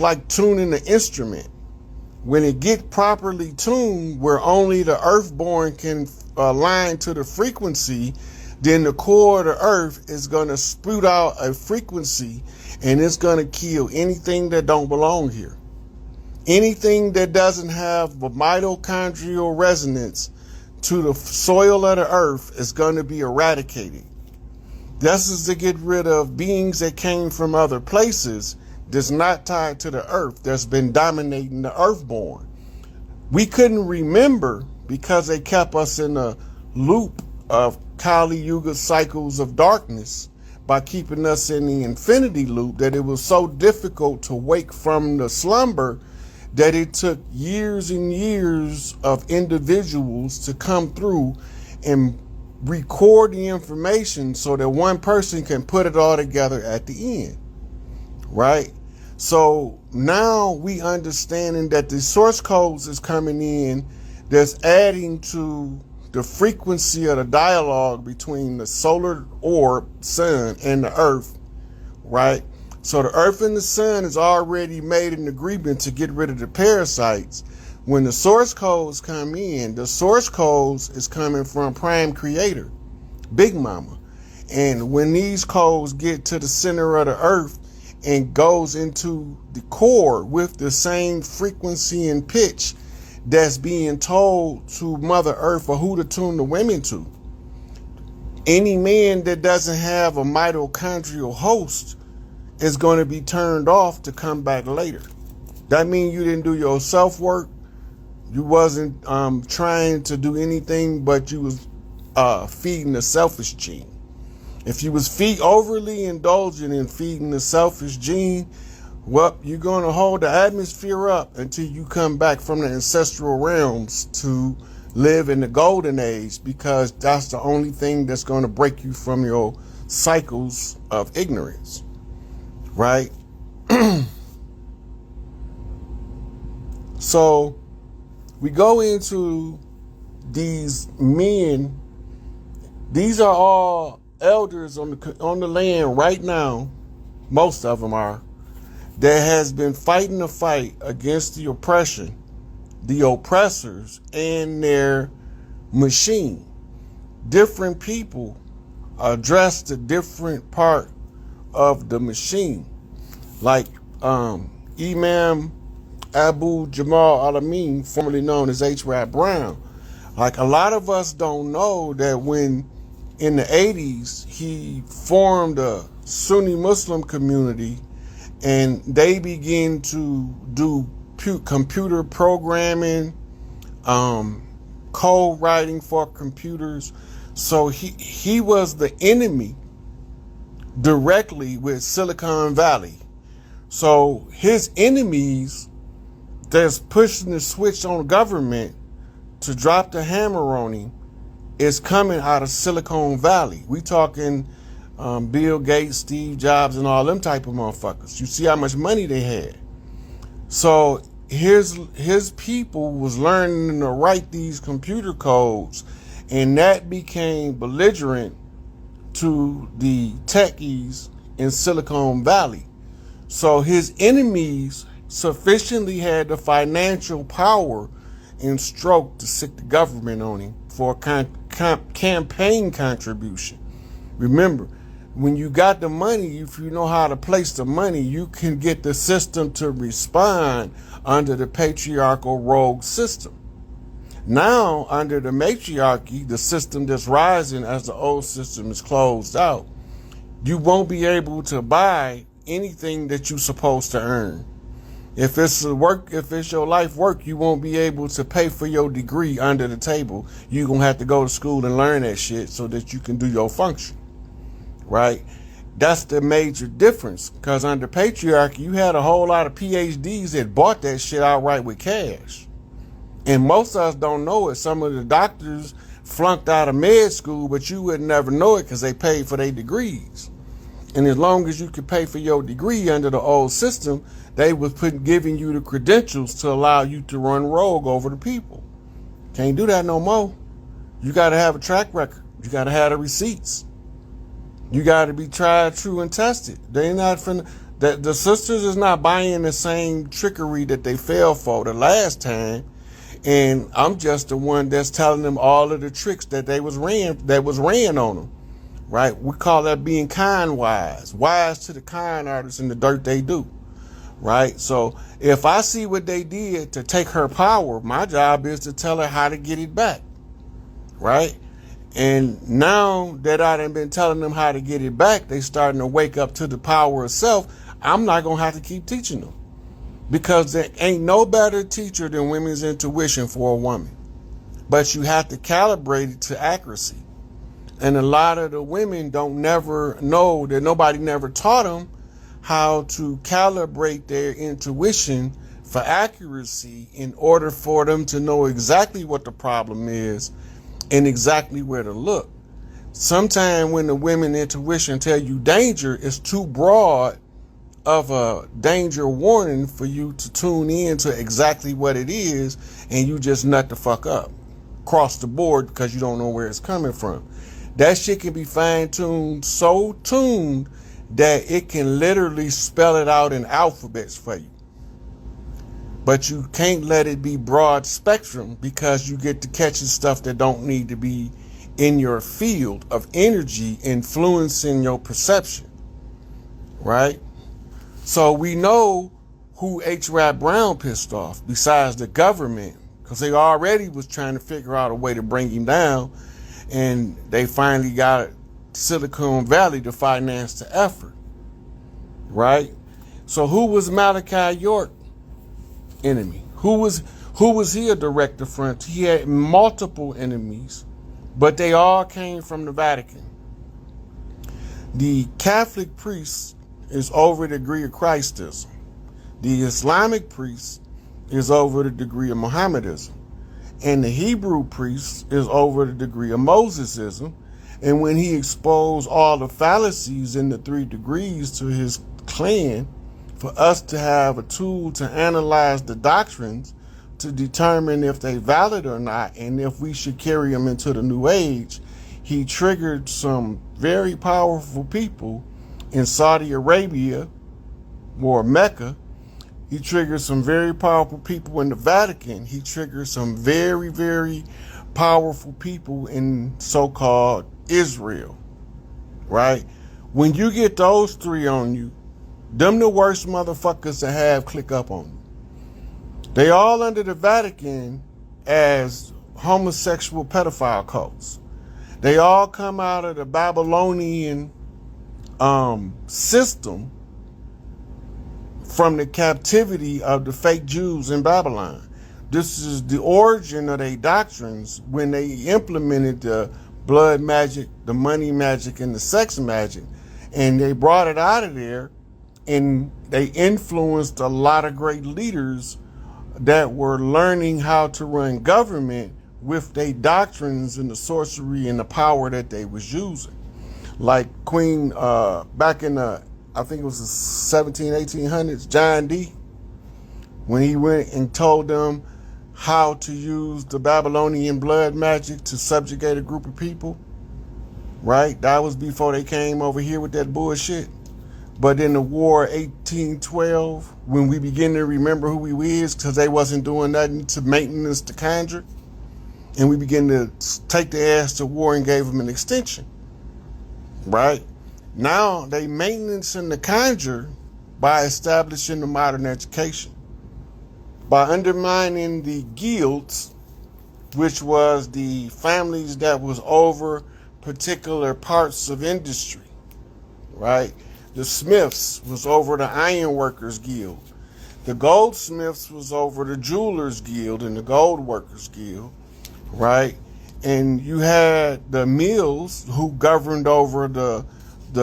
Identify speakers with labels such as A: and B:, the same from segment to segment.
A: like tuning an instrument. When it gets properly tuned, where only the earthborn can align to the frequency, then the core of the earth is going to spout out a frequency, and it's going to kill anything that don't belong here. Anything that doesn't have a mitochondrial resonance to the soil of the earth is going to be eradicated. This is to get rid of beings that came from other places that's not tied to the earth, that's been dominating the earthborn. We couldn't remember because they kept us in a loop of Kali Yuga cycles of darkness by keeping us in the infinity loop, that it was so difficult to wake from the slumber that it took years and years of individuals to come through and record the information so that one person can put it all together at the end, right? So now we understanding that the source codes is coming in, that's adding to the frequency of the dialogue between the solar orb, sun, and the earth, right? So the earth and the sun has already made an agreement to get rid of the parasites. When the source codes come in, the source codes is coming from Prime Creator, Big Mama. And when these codes get to the center of the earth and goes into the core with the same frequency and pitch that's being told to Mother Earth or who to tune the women to. Any man that doesn't have a mitochondrial host is going to be turned off to come back later. That means you didn't do your self-work. You wasn't trying to do anything, but you was feeding the selfish gene. If you was overly indulgent in feeding the selfish gene, well, you're going to hold the atmosphere up until you come back from the ancestral realms to live in the golden age, because that's the only thing that's going to break you from your cycles of ignorance, right? So we go into these men. These are all elders on the land right now. Most of them are, that has been fighting the fight against the oppression, the oppressors, and their machine. Different people address the different part of the machine. Like Imam Abu Jamal Al-Amin, formerly known as H. Rap Brown. Like, a lot of us don't know that when in the 80s he formed a Sunni Muslim community, and they begin to do computer programming, code writing for computers. So he was the enemy directly with Silicon Valley. So his enemies that's pushing the switch on government to drop the hammer on him is coming out of Silicon Valley. We talking Bill Gates, Steve Jobs, and all them type of motherfuckers. You see how much money they had. So his people was learning to write these computer codes, and that became belligerent to the techies in Silicon Valley. So his enemies sufficiently had the financial power and stroke to sick the government on him for a campaign contribution. Remember, when you got the money, if you know how to place the money, you can get the system to respond under the patriarchal rogue system. Now, under the matriarchy, the system that's rising as the old system is closed out, you won't be able to buy anything that you're supposed to earn. If it's your life work, you won't be able to pay for your degree under the table. You're going to have to go to school and learn that shit so that you can do your function, right? That's the major difference, because under patriarchy, you had a whole lot of PhDs that bought that shit outright with cash. And most of us don't know it. Some of the doctors flunked out of med school, but you would never know it because they paid for their degrees. And as long as you could pay for your degree under the old system, they was giving you the credentials to allow you to run rogue over the people. Can't do that no more. You got to have a track record. You got to have the receipts. You got to be tried, true, and tested. They not finna, That the sisters is not buying the same trickery that they fell for the last time. And I'm just the one that's telling them all of the tricks that was ran on them. Right? We call that being kind wise. Wise to the kind artists and the dirt they do. Right? So if I see what they did to take her power, my job is to tell her how to get it back. Right? And now that I done been telling them how to get it back, they starting to wake up to the power of self. I'm not going to have to keep teaching them, because there ain't no better teacher than women's intuition for a woman. But you have to calibrate it to accuracy. And a lot of the women don't never know that nobody never taught them how to calibrate their intuition for accuracy in order for them to know exactly what the problem is and exactly where to look. Sometimes when the women intuition tell you danger, it's too broad of a danger warning for you to tune in to exactly what it is, and you just nut the fuck up across the board because you don't know where it's coming from. That shit can be fine-tuned, so tuned that it can literally spell it out in alphabets for you. But you can't let it be broad spectrum, because you get to catching stuff that don't need to be in your field of energy influencing your perception. Right? So we know who H. Rap Brown pissed off besides the government, because they already was trying to figure out a way to bring him down, and they finally got Silicon Valley to finance the effort. Right? So who was Malachi York enemy? Who was he a direct affront? He had multiple enemies, but they all came from the Vatican. The Catholic priest is over the degree of Christism. The Islamic priest is over the degree of Mohammedism. And the Hebrew priest is over the degree of Mosesism. And when he exposed all the fallacies in the 3 degrees to his clan, for us to have a tool to analyze the doctrines to determine if they valid or not, and if we should carry them into the new age, he triggered some very powerful people in Saudi Arabia or Mecca. He triggered some very powerful people in the Vatican. He triggered some very, very powerful people in so-called Israel. Right? When you get those 3 on you, them the worst motherfuckers to have click up on you. They all under the Vatican as homosexual pedophile cults. They all come out of the Babylonian system from the captivity of the fake Jews in Babylon. This is the origin of their doctrines when they implemented the blood magic, the money magic, and the sex magic. And they brought it out of there, and they influenced a lot of great leaders that were learning how to run government with their doctrines and the sorcery and the power that they was using. Like Queen, back in the, I think it was the 1800s, John Dee, when he went and told them how to use the Babylonian blood magic to subjugate a group of people, right? That was before they came over here with that bullshit. But in the war 1812, when we begin to remember who we is, because they wasn't doing nothing to maintenance to conjure, and we begin to take the ass to war and gave them an extension, right? Now they maintenance in the conjure by establishing the modern education, by undermining the guilds, which was the families that was over particular parts of industry, right? The Smiths was over the Iron Workers Guild. The Goldsmiths was over the Jewelers Guild and the Gold Workers Guild, right? And you had the mills who governed over the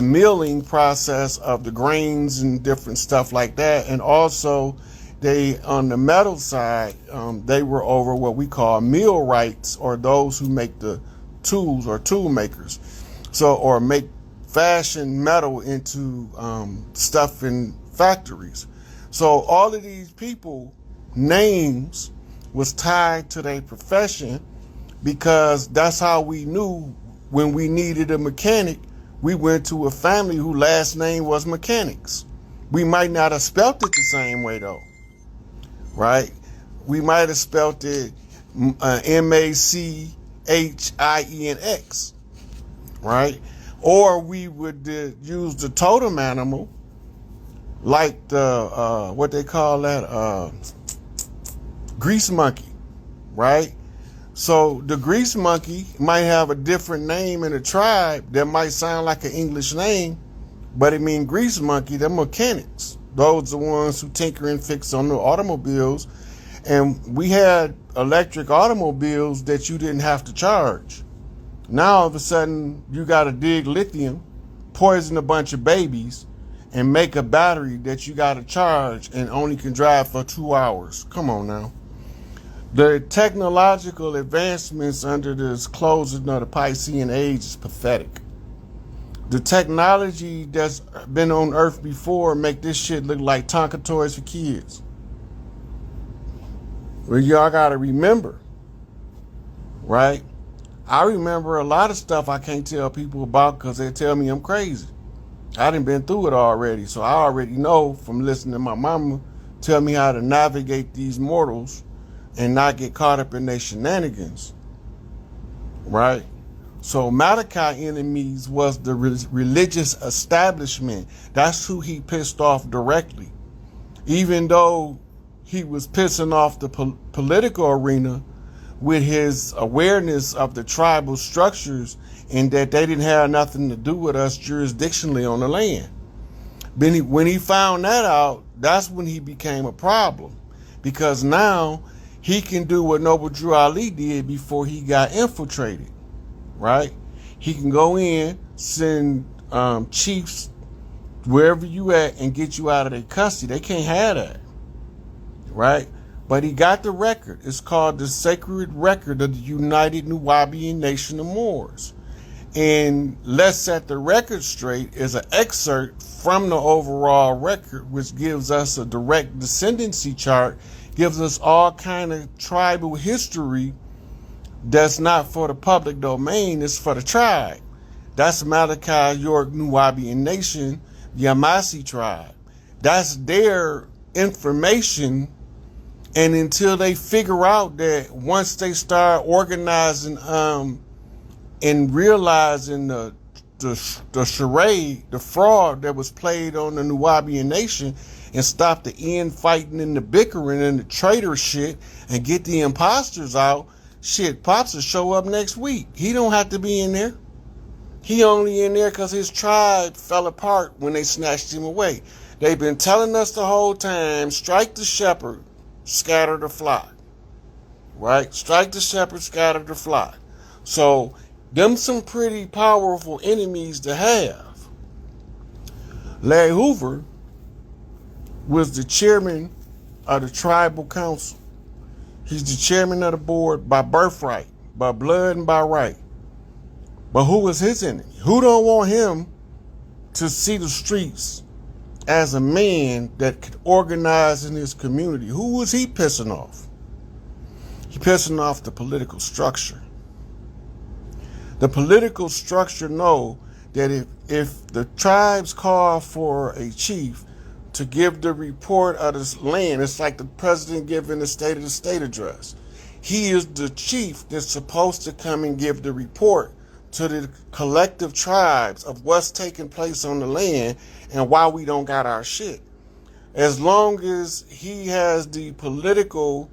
A: milling process of the grains and different stuff like that. And also they, on the metal side, they were over what we call millwrights, or those who make the tools, or tool makers. So, or make fashion metal into stuff in factories. So all of these people names was tied to their profession, because that's how we knew when we needed a mechanic. We went to a family whose last name was Mechanics. We might not have spelt it the same way though, right? We might have spelt it MACHIENX, right? Or we would use the totem animal, like the what they call that, grease monkey, right? So the grease monkey might have a different name in a tribe that might sound like an English name, but it means grease monkey. They're mechanics. Those are the ones who tinker and fix on the automobiles. And we had electric automobiles that you didn't have to charge. Now all of a sudden you got to dig lithium, poison a bunch of babies, and make a battery that you got to charge and only can drive for 2 hours. Come on now. The technological advancements under this closing of the Piscean age is pathetic. The technology that's been on Earth before make this shit look like Tonka toys for kids. Well, y'all gotta remember, right? I remember a lot of stuff I can't tell people about because they tell me I'm crazy. I done been through it already, so I already know from listening to my mama tell me how to navigate these mortals and not get caught up in their shenanigans, right? So Malachi's enemies was the religious establishment. That's who he pissed off directly. Even though he was pissing off the political arena with his awareness of the tribal structures and that they didn't have nothing to do with us jurisdictionally on the land. When he found that out, that's when he became a problem, because now he can do what Noble Drew Ali did before he got infiltrated, right? He can go in, send chiefs wherever you at and get you out of their custody. They can't have that, right? But he got the record. It's called the Sacred Record of the United Nubian Nation of Moors. And Let's Set the Record Straight is an excerpt from the overall record, which gives us a direct descendancy chart, gives us all kind of tribal history that's not for the public domain, it's for the tribe. That's Malachi York Nubian Nation, Yamasee tribe. That's their information. And until they figure out that, once they start organizing and realizing the charade, the fraud that was played on the Nubian Nation, and stop the infighting and the bickering and the traitor shit and get the imposters out, shit, Pops will show up next week. He don't have to be in there. He only in there because his tribe fell apart when they snatched him away. They've been telling us the whole time, strike the shepherd, scatter the flock. Right? Strike the shepherd, scatter the flock. So, them some pretty powerful enemies to have. Larry Hoover was the chairman of the tribal council. He's the chairman of the board by birthright, by blood and by right. But who was his enemy? Who don't want him to see the streets as a man that could organize in his community? Who was he pissing off? He pissing off the political structure. The political structure know that if the tribes call for a chief to give the report of this land, it's like the president giving the State of the State address. He is the chief that's supposed to come and give the report to the collective tribes of what's taking place on the land and why we don't got our shit. As long as he has the political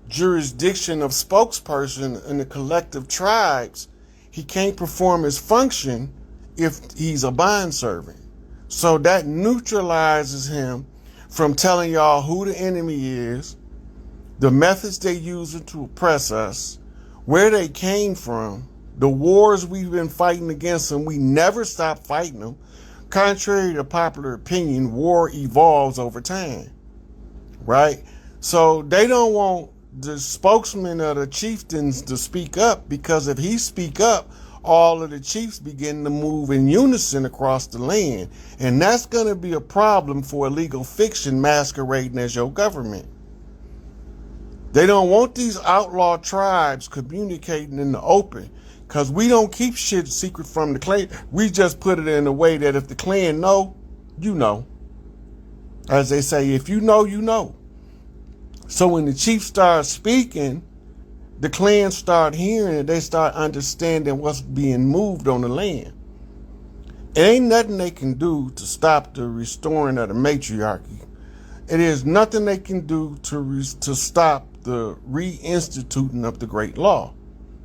A: jurisdiction of spokesperson in the collective tribes, he can't perform his function if he's a bondservant. So that neutralizes him from telling y'all who the enemy is, the methods they using to oppress us, where they came from, the wars we've been fighting against them. We never stop fighting them. Contrary to popular opinion, war evolves over time, right? So they don't want the spokesman of the chieftains to speak up, because if he speak up, all of the chiefs begin to move in unison across the land. And that's going to be a problem for a legal fiction masquerading as your government. They don't want these outlaw tribes communicating in the open, because we don't keep shit secret from the clan. We just put it in a way that if the clan know, you know. As they say, if you know, you know. So when the chief starts speaking, the clans start hearing it. They start understanding what's being moved on the land. It ain't nothing they can do to stop the restoring of the matriarchy. It is nothing they can do to stop the reinstituting of the great law.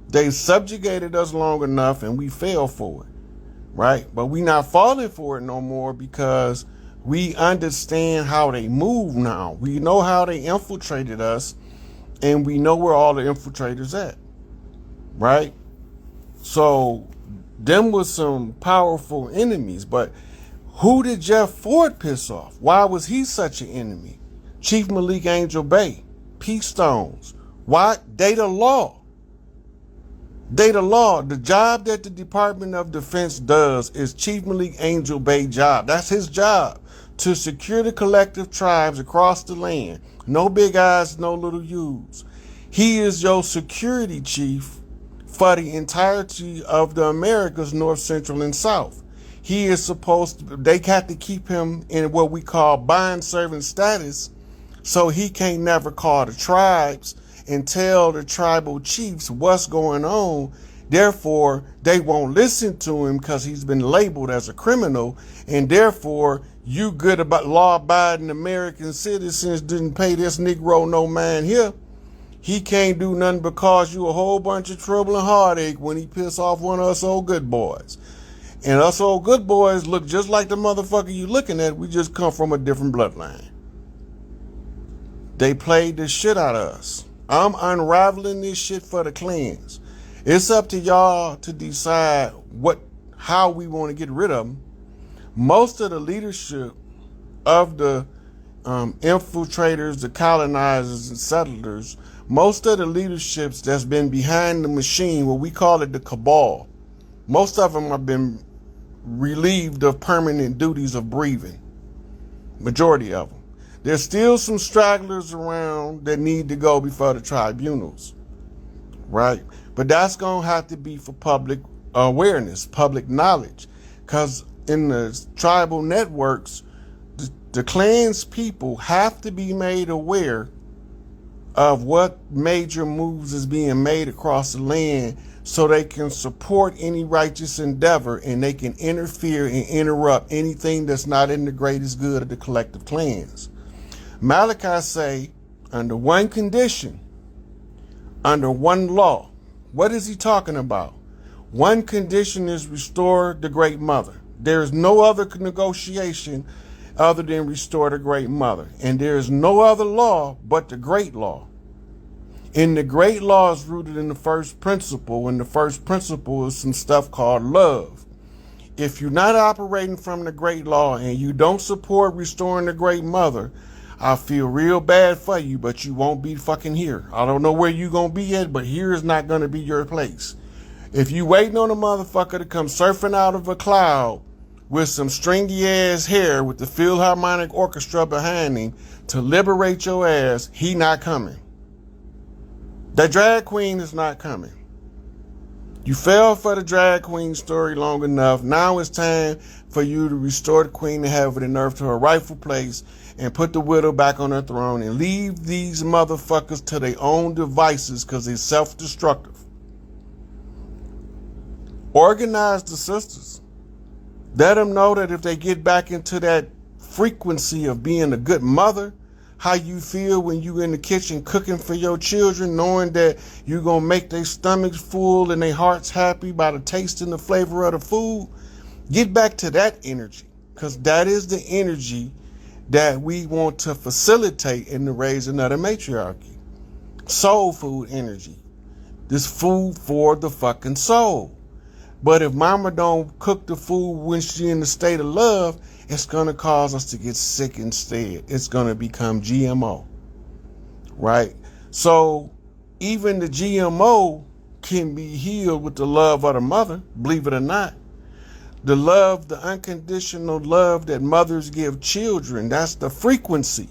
A: They subjugated us long enough and we fell for it, right? But we not falling for it no more because we understand how they move now. We know how they infiltrated us and we know where all the infiltrators at, right? So them was some powerful enemies, but who did Jeff Ford piss off? Why was he such an enemy? Chief Malik Angel Bay, Peace Stones. Why? Data law. Data law. The job that the Department of Defense does is Chief Malik Angel Bay job. That's his job, to secure the collective tribes across the land. No big eyes, no little U's. He is your security chief for the entirety of the Americas, North, Central, and South. He is supposed to, they have to keep him in what we call bond servant status, so he can't never call the tribes and tell the tribal chiefs what's going on. Therefore, they won't listen to him because he's been labeled as a criminal, and therefore, you good about law-abiding American citizens didn't pay this Negro no mind here. He can't do nothing but cause you a whole bunch of trouble and heartache when he piss off one of us old good boys. And us old good boys look just like the motherfucker you looking at. We just come from a different bloodline. They played the shit out of us. I'm unraveling this shit for the clans. It's up to y'all to decide how we want to get rid of them. Most of the leadership of the infiltrators, the colonizers and settlers, most of the leaderships that's been behind the machine, what we call it the cabal, most of them have been relieved of permanent duties of breathing. Majority of them. There's still some stragglers around that need to go before the tribunals, right? But that's going to have to be for public awareness, public knowledge, because in the tribal networks, the clans people have to be made aware of what major moves is being made across the land so they can support any righteous endeavor and they can interfere and interrupt anything that's not in the greatest good of the collective clans. Malachi say, under one condition, under one law. What is he talking about? One condition is restore the great mother. There is no other negotiation other than restore the great mother. And there is no other law but the great law. And the great law is rooted in the first principle, and the first principle is some stuff called love. If you're not operating from the great law and you don't support restoring the great mother, I feel real bad for you, but you won't be fucking here. I don't know where you gonna be at, but here is not gonna be your place. If you waiting on a motherfucker to come surfing out of a cloud with some stringy ass hair with the Philharmonic Orchestra behind him to liberate your ass, he not coming. That drag queen is not coming. You fell for the drag queen story long enough. Now it's time for you to restore the queen of heaven and earth to her rightful place and put the widow back on her throne and leave these motherfuckers to their own devices because they're self-destructive. Organize the sisters. Let them know that if they get back into that frequency of being a good mother, how you feel when you in the kitchen cooking for your children, knowing that you're going to make their stomachs full and their hearts happy by the taste and the flavor of the food. Get back to that energy, because that is the energy that we want to facilitate in the raising of the matriarchy. Soul food energy. This food for the fucking soul. But if mama don't cook the food when she in the state of love, it's going to cause us to get sick instead. It's going to become GMO, right? So even the GMO can be healed with the love of the mother, believe it or not. The love, the unconditional love that mothers give children, that's the frequency.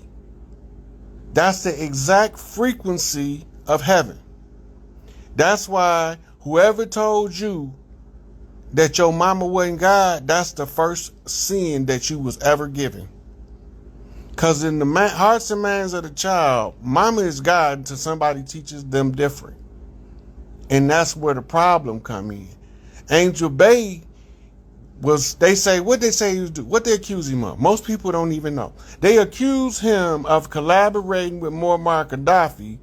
A: That's the exact frequency of heaven. That's why whoever told you that your mama wasn't God, that's the first sin that you was ever given. Because in the hearts and minds of the child, mama is God until somebody teaches them different. And that's where the problem come in. Angel Bay what they say he was doing, what they accuse him of. Most people don't even know. They accuse him of collaborating with Muammar Gaddafi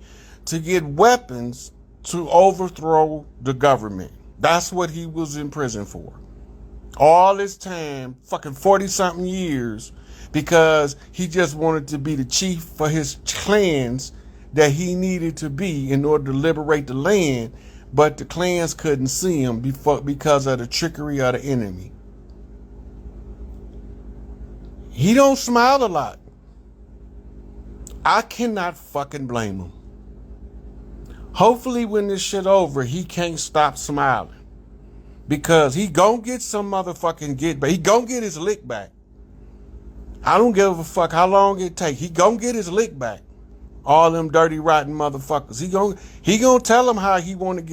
A: to get weapons to overthrow the government. That's what he was in prison for. All this time, fucking 40-something years, because he just wanted to be the chief for his clans that he needed to be in order to liberate the land, but the clans couldn't see him because of the trickery of the enemy. He don't smile a lot. I cannot fucking blame him. Hopefully when this shit over, he can't stop smiling. Because he gonna get some motherfucking get back. He gonna get his lick back. I don't give a fuck how long it take. He gonna get his lick back. All them dirty, rotten motherfuckers. He gonna tell them how he want to get